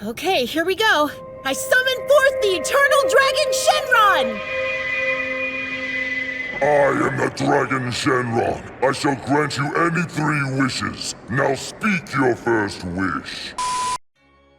Okay, here we go. I summon forth the eternal dragon Shenron! I am the dragon Shenron. I shall grant you any 3 wishes. Now speak your first wish.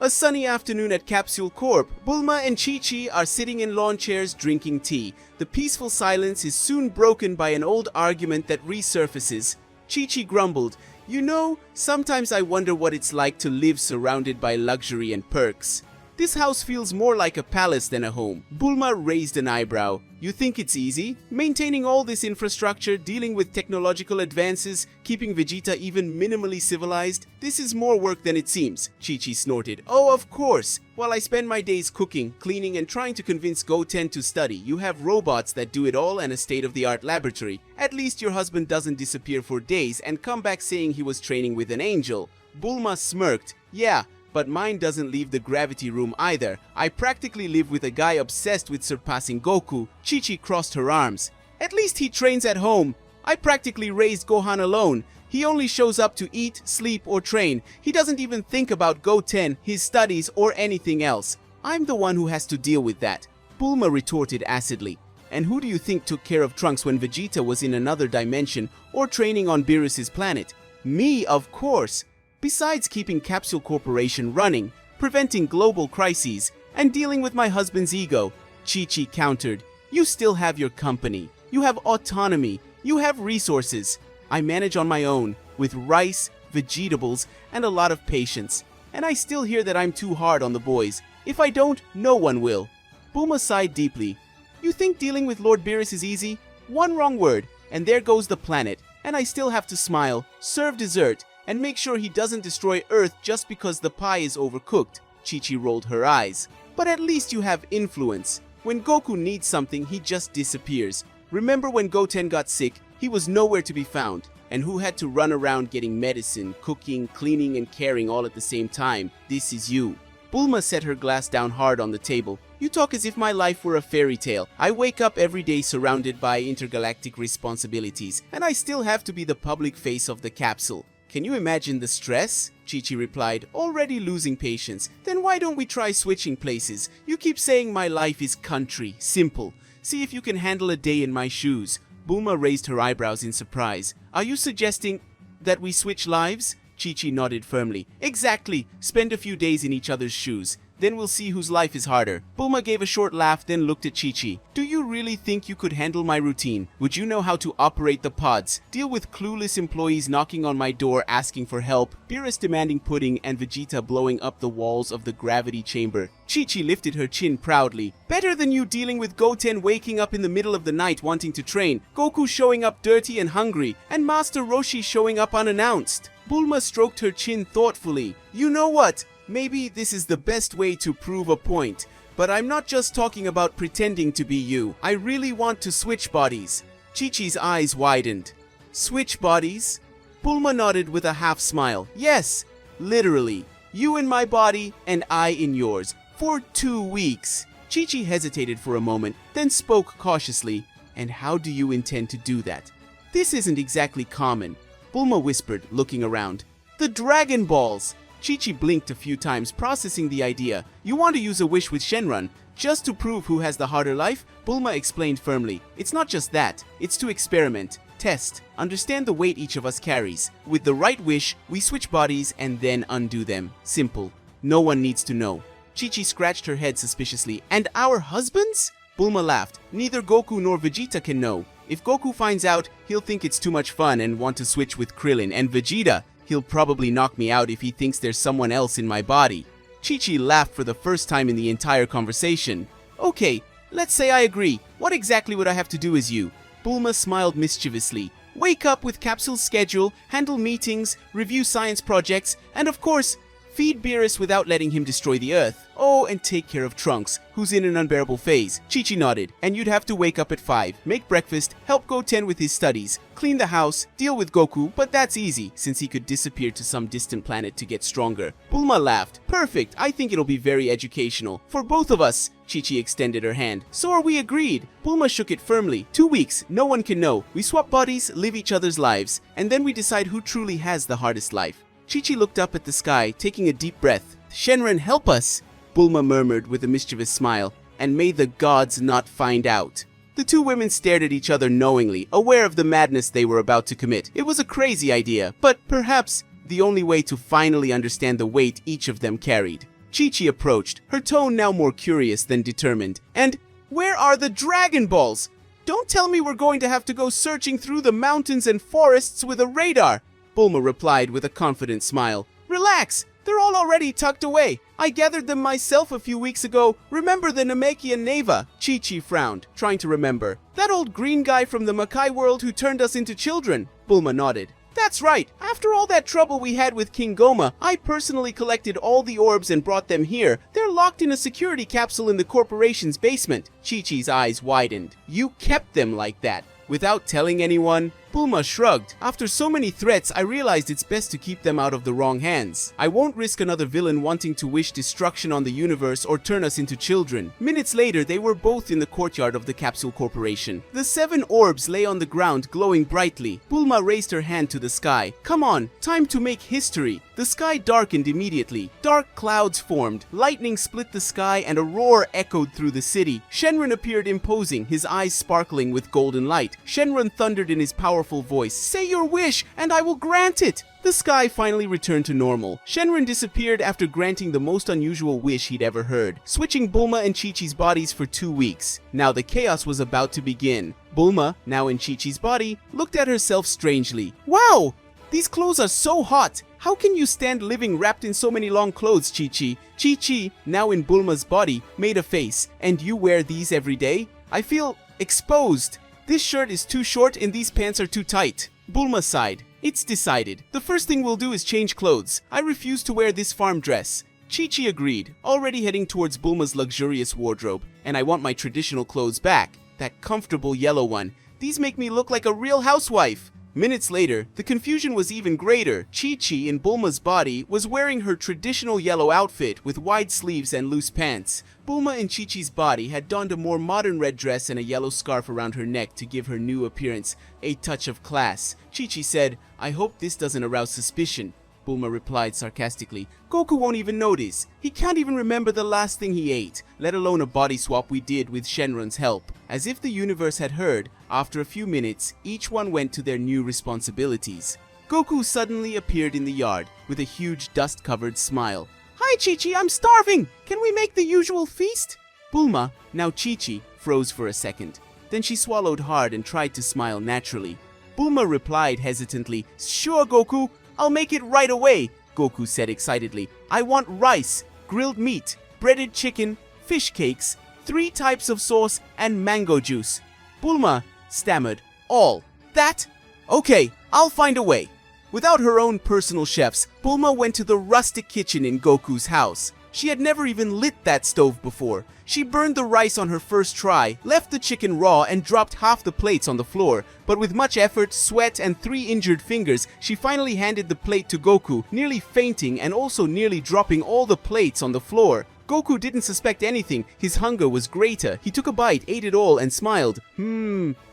A sunny afternoon at Capsule Corp, Bulma and Chi-Chi are sitting in lawn chairs drinking tea. The peaceful silence is soon broken by an old argument that resurfaces. Chi-Chi grumbled, "You know, sometimes I wonder what it's like to live surrounded by luxury and perks. This house feels more like a palace than a home." Bulma raised an eyebrow. "You think it's easy? Maintaining all this infrastructure, dealing with technological advances, keeping Vegeta even minimally civilized? This is more work than it seems," Chi-Chi snorted. "Oh, of course. While I spend my days cooking, cleaning, and trying to convince Goten to study, you have robots that do it all and a state-of-the-art laboratory. At least your husband doesn't disappear for days and come back saying he was training with an angel." Bulma smirked. "Yeah, but mine doesn't leave the gravity room either. I practically live with a guy obsessed with surpassing Goku." Chi-Chi crossed her arms. "At least he trains at home. I practically raised Gohan alone. He only shows up to eat, sleep, or train. He doesn't even think about Goten, his studies, or anything else. I'm the one who has to deal with that." Bulma retorted acidly. "And who do you think took care of Trunks when Vegeta was in another dimension or training on Beerus's planet? Me, of course. Besides keeping Capsule Corporation running, preventing global crises, and dealing with my husband's ego," Chi-Chi countered. "You still have your company. You have autonomy. You have resources. I manage on my own, with rice, vegetables, and a lot of patience. And I still hear that I'm too hard on the boys. If I don't, no one will." Bulma sighed deeply. "You think dealing with Lord Beerus is easy? One wrong word, and there goes the planet. And I still have to smile, serve dessert, and make sure he doesn't destroy Earth just because the pie is overcooked." Chi-Chi rolled her eyes. "But at least you have influence. When Goku needs something, he just disappears. Remember when Goten got sick, he was nowhere to be found. And who had to run around getting medicine, cooking, cleaning, and caring all at the same time? This is you." Bulma set her glass down hard on the table. "You talk as if my life were a fairy tale. I wake up every day surrounded by intergalactic responsibilities, and I still have to be the public face of the capsule. Can you imagine the stress?" Chi-Chi replied, already losing patience. "Then why don't we try switching places? You keep saying my life is country, simple. See if you can handle a day in my shoes." Bulma raised her eyebrows in surprise. "Are you suggesting that we switch lives?" Chi-Chi nodded firmly. "Exactly. Spend a few days in each other's shoes. Then we'll see whose life is harder." Bulma gave a short laugh, then looked at Chi-Chi. "Do you really think you could handle my routine? Would you know how to operate the pods? Deal with clueless employees knocking on my door asking for help, Beerus demanding pudding, and Vegeta blowing up the walls of the gravity chamber?" Chi-Chi lifted her chin proudly. "Better than you dealing with Goten waking up in the middle of the night wanting to train, Goku showing up dirty and hungry, and Master Roshi showing up unannounced." Bulma stroked her chin thoughtfully. "You know what? Maybe this is the best way to prove a point. But I'm not just talking about pretending to be you. I really want to switch bodies." Chi-Chi's eyes widened. "Switch bodies?" Bulma nodded with a half smile. "Yes, literally. You in my body and I in yours. For 2 weeks." Chi-Chi hesitated for a moment, then spoke cautiously. "And how do you intend to do that?" "This isn't exactly common," Bulma whispered, looking around. "The Dragon Balls!" Chi-Chi blinked a few times, processing the idea. "You want to use a wish with Shenron, just to prove who has the harder life?" Bulma explained firmly. "It's not just that. It's to experiment, test, understand the weight each of us carries. With the right wish, we switch bodies and then undo them. Simple. No one needs to know." Chi-Chi scratched her head suspiciously. "And our husbands?" Bulma laughed. "Neither Goku nor Vegeta can know. If Goku finds out, he'll think it's too much fun and want to switch with Krillin. And Vegeta, he'll probably knock me out if he thinks there's someone else in my body." Chi-Chi laughed for the first time in the entire conversation. "Okay, let's say I agree. What exactly would I have to do as you?" Bulma smiled mischievously. "Wake up with Capsule's schedule, handle meetings, review science projects, and of course, feed Beerus without letting him destroy the Earth. Oh, and take care of Trunks, who's in an unbearable phase." Chi-Chi nodded. "And you'd have to wake up at 5, make breakfast, help Goten with his studies, clean the house, deal with Goku, but that's easy, since he could disappear to some distant planet to get stronger." Bulma laughed. "Perfect, I think it'll be very educational. For both of us." Chi-Chi extended her hand. "So are we agreed?" Bulma shook it firmly. 2 weeks, no one can know. We swap bodies, live each other's lives, and then we decide who truly has the hardest life." Chi-Chi looked up at the sky, taking a deep breath. Shenron, help us! Bulma murmured with a mischievous smile, and may the gods not find out. The two women stared at each other knowingly, aware of the madness they were about to commit. It was a crazy idea, but perhaps the only way to finally understand the weight each of them carried. Chi-Chi approached, her tone now more curious than determined. And where are the Dragon Balls? Don't tell me we're going to have to go searching through the mountains and forests with a radar, Bulma replied with a confident smile. Relax, they're all already tucked away. I gathered them myself a few weeks ago. Remember the Namekian Neva? Chi-Chi frowned, trying to remember. That old green guy from the Makai world who turned us into children. Bulma nodded. That's right. After all that trouble we had with King Goma, I personally collected all the orbs and brought them here. They're locked in a security capsule in the corporation's basement. Chi-Chi's eyes widened. You kept them like that, without telling anyone? Bulma shrugged. After so many threats, I realized it's best to keep them out of the wrong hands. I won't risk another villain wanting to wish destruction on the universe or turn us into children. Minutes later, they were both in the courtyard of the Capsule Corporation. The 7 orbs lay on the ground, glowing brightly. Bulma raised her hand to the sky. Come on, time to make history. The sky darkened immediately. Dark clouds formed. Lightning split the sky and a roar echoed through the city. Shenron appeared imposing, his eyes sparkling with golden light. Shenron thundered in his powerful voice, "Say your wish, and I will grant it!" The sky finally returned to normal. Shenron disappeared after granting the most unusual wish he'd ever heard, switching Bulma and Chi-Chi's bodies for 2 weeks. Now the chaos was about to begin. Bulma, now in Chi-Chi's body, looked at herself strangely. Wow! These clothes are so hot! How can you stand living wrapped in so many long clothes, Chi-Chi? Chi-Chi, now in Bulma's body, made a face. And you wear these every day? I feel exposed. This shirt is too short and these pants are too tight. Bulma sighed. It's decided. The first thing we'll do is change clothes. I refuse to wear this farm dress. Chi-Chi agreed, already heading towards Bulma's luxurious wardrobe. And I want my traditional clothes back. That comfortable yellow one. These make me look like a real housewife. Minutes later, the confusion was even greater. Chi-Chi, in Bulma's body, was wearing her traditional yellow outfit with wide sleeves and loose pants. Bulma in Chi-Chi's body had donned a more modern red dress and a yellow scarf around her neck to give her new appearance a touch of class. Chi-Chi said, "I hope this doesn't arouse suspicion." Bulma replied sarcastically, "Goku won't even notice. He can't even remember the last thing he ate, let alone a body swap we did with Shenron's help." As if the universe had heard, after a few minutes, each one went to their new responsibilities. Goku suddenly appeared in the yard with a huge dust-covered smile. "Hi, Chi-Chi, I'm starving! Can we make the usual feast?" Bulma, now Chi-Chi, froze for a second. Then she swallowed hard and tried to smile naturally. Bulma replied hesitantly, "Sure, Goku, I'll make it right away," Goku said excitedly. "I want rice, grilled meat, breaded chicken, fish cakes, 3 types of sauce, and mango juice." Bulma stammered, "All that? Okay, I'll find a way." Without her own personal chefs, Bulma went to the rustic kitchen in Goku's house. She had never even lit that stove before. She burned the rice on her first try, left the chicken raw, and dropped half the plates on the floor. But with much effort, sweat, and 3 injured fingers, she finally handed the plate to Goku, nearly fainting and also nearly dropping all the plates on the floor. Goku didn't suspect anything. His hunger was greater. He took a bite, ate it all, and smiled.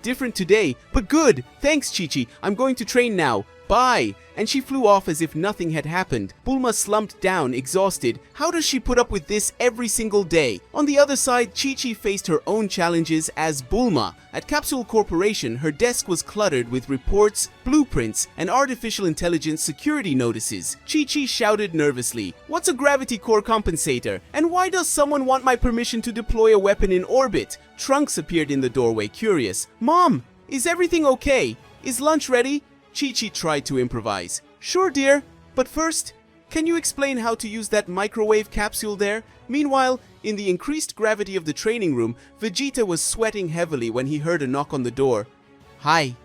Different today, but good. Thanks, Chi-Chi. I'm going to train now. Bye. And she flew off as if nothing had happened. Bulma slumped down, exhausted. How does she put up with this every single day? On the other side, Chi-Chi faced her own challenges as Bulma. At Capsule Corporation, her desk was cluttered with reports, blueprints, and artificial intelligence security notices. Chi-Chi shouted nervously, "What's a gravity core compensator? And why does someone want my permission to deploy a weapon in orbit?" Trunks appeared in the doorway, curious. "Mom, is everything okay? Is lunch ready?" Chi-Chi tried to improvise. "Sure, dear, but first, can you explain how to use that microwave capsule there?" Meanwhile, in the increased gravity of the training room, Vegeta was sweating heavily when he heard a knock on the door. "Hi,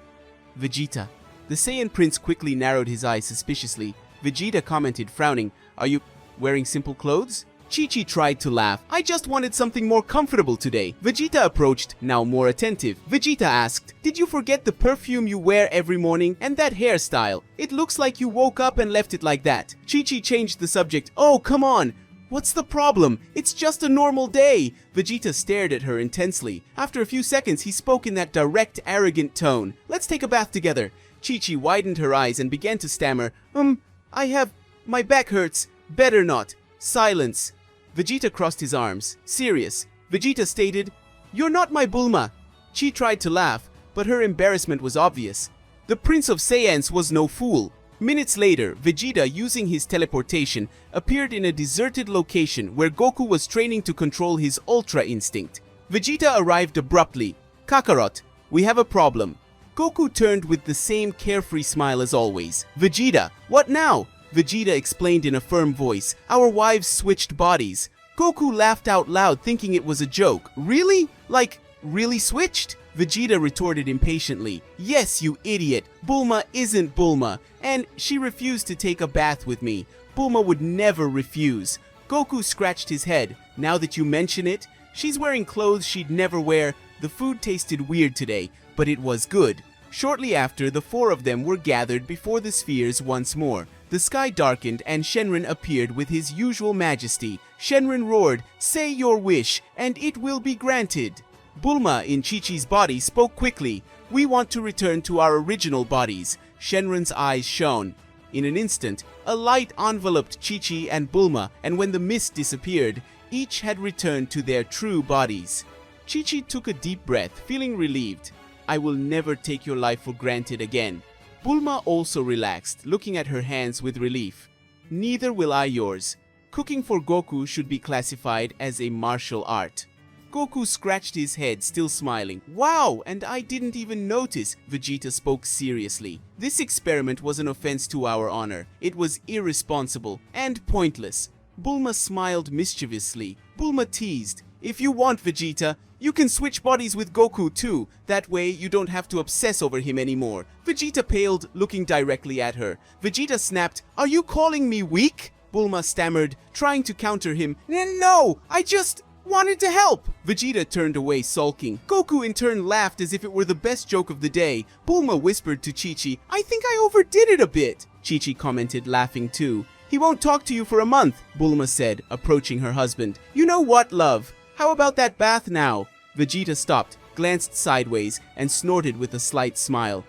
Vegeta." The Saiyan Prince quickly narrowed his eyes suspiciously. Vegeta commented, frowning, "Are you wearing simple clothes?" Chi-Chi tried to laugh. "I just wanted something more comfortable today." Vegeta approached, now more attentive. Vegeta asked, "Did you forget the perfume you wear every morning and that hairstyle? It looks like you woke up and left it like that." Chi-Chi changed the subject. "Oh, come on. What's the problem? It's just a normal day." Vegeta stared at her intensely. After a few seconds, he spoke in that direct, arrogant tone. "Let's take a bath together." Chi-Chi widened her eyes and began to stammer, my back hurts. Better not." Silence. Vegeta crossed his arms. Serious. Vegeta stated, "You're not my Bulma." Chi tried to laugh, but her embarrassment was obvious. The Prince of Saiyans was no fool. Minutes later, Vegeta, using his teleportation, appeared in a deserted location where Goku was training to control his Ultra Instinct. Vegeta arrived abruptly. "Kakarot, we have a problem." Goku turned with the same carefree smile as always. "Vegeta, what now?" Vegeta explained in a firm voice, "Our wives switched bodies." Goku laughed out loud, thinking it was a joke. "Really? Like, really switched?" Vegeta retorted impatiently, "Yes, you idiot. Bulma isn't Bulma, and she refused to take a bath with me. Bulma would never refuse." Goku scratched his head. "Now that you mention it, she's wearing clothes she'd never wear. The food tasted weird today, but it was good." Shortly after, the four of them were gathered before the spheres once more. The sky darkened and Shenron appeared with his usual majesty. Shenron roared, "Say your wish, and it will be granted." Bulma, in Chi-Chi's body, spoke quickly, "We want to return to our original bodies." Shenron's eyes shone. In an instant, a light enveloped Chi-Chi and Bulma, and when the mist disappeared, each had returned to their true bodies. Chi-Chi took a deep breath, feeling relieved. "I will never take your life for granted again." Bulma also relaxed, looking at her hands with relief. "Neither will I yours. Cooking for Goku should be classified as a martial art." Goku scratched his head, still smiling. "Wow, and I didn't even notice." Vegeta spoke seriously. "This experiment was an offense to our honor. It was irresponsible and pointless." Bulma smiled mischievously. Bulma teased, "If you want, Vegeta, you can switch bodies with Goku too. That way you don't have to obsess over him anymore." Vegeta paled, looking directly at her. Vegeta snapped, "Are you calling me weak?" Bulma stammered, trying to counter him. "No, I just wanted to help." Vegeta turned away, sulking. Goku in turn laughed as if it were the best joke of the day. Bulma whispered to Chi-Chi, "I think I overdid it a bit." Chi-Chi commented, laughing too. "He won't talk to you for a month," Bulma said, approaching her husband. "You know what, love? How about that bath now?" Vegeta stopped, glanced sideways, and snorted with a slight smile.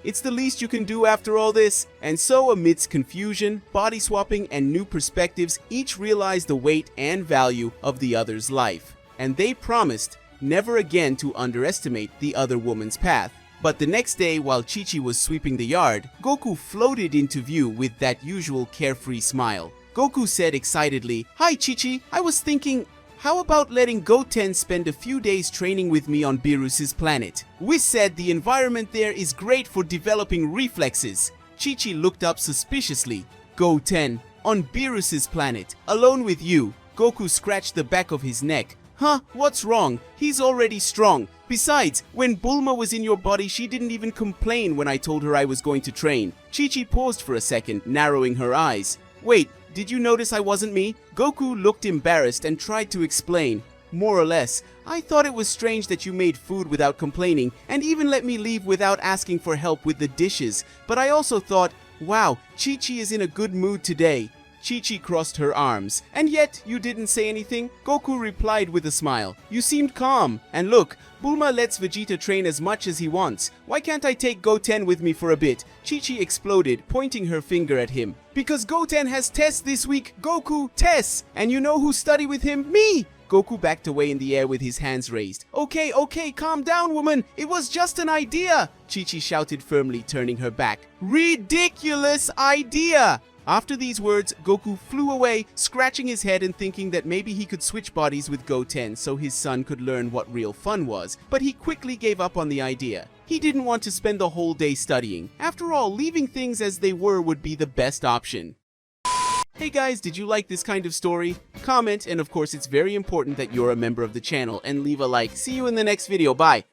It's the least you can do after all this." And so, amidst confusion, body swapping, and new perspectives, each realized the weight and value of the other's life. And they promised never again to underestimate the other woman's path. But the next day, while Chi-Chi was sweeping the yard, Goku floated into view with that usual carefree smile. Goku said excitedly, "Hi Chi-Chi, I was thinking, how about letting Goten spend a few days training with me on Beerus's planet? Whis said the environment there is great for developing reflexes." Chi-Chi looked up suspiciously. "Goten, on Beerus's planet, alone with you?" Goku scratched the back of his neck. "Huh, what's wrong? He's already strong. Besides, when Bulma was in your body, she didn't even complain when I told her I was going to train." Chi-Chi paused for a second, narrowing her eyes. "Wait, did you notice I wasn't me?" Goku looked embarrassed and tried to explain. "More or less. I thought it was strange that you made food without complaining and even let me leave without asking for help with the dishes. But I also thought, wow, Chi-Chi is in a good mood today." Chi-Chi crossed her arms. "And yet, you didn't say anything?" Goku replied with a smile. "You seemed calm. And look, Bulma lets Vegeta train as much as he wants. Why can't I take Goten with me for a bit?" Chi-Chi exploded, pointing her finger at him. "Because Goten has tests this week, Goku, tests! And you know who study with him? Me!" Goku backed away in the air with his hands raised. Okay, calm down, woman. It was just an idea," Chi-Chi shouted firmly, turning her back. "Ridiculous idea!" After these words, Goku flew away, scratching his head and thinking that maybe he could switch bodies with Goten so his son could learn what real fun was, but he quickly gave up on the idea. He didn't want to spend the whole day studying. After all, leaving things as they were would be the best option. Hey guys, did you like this kind of story? Comment, and of course it's very important that you're a member of the channel, and leave a like. See you in the next video, bye!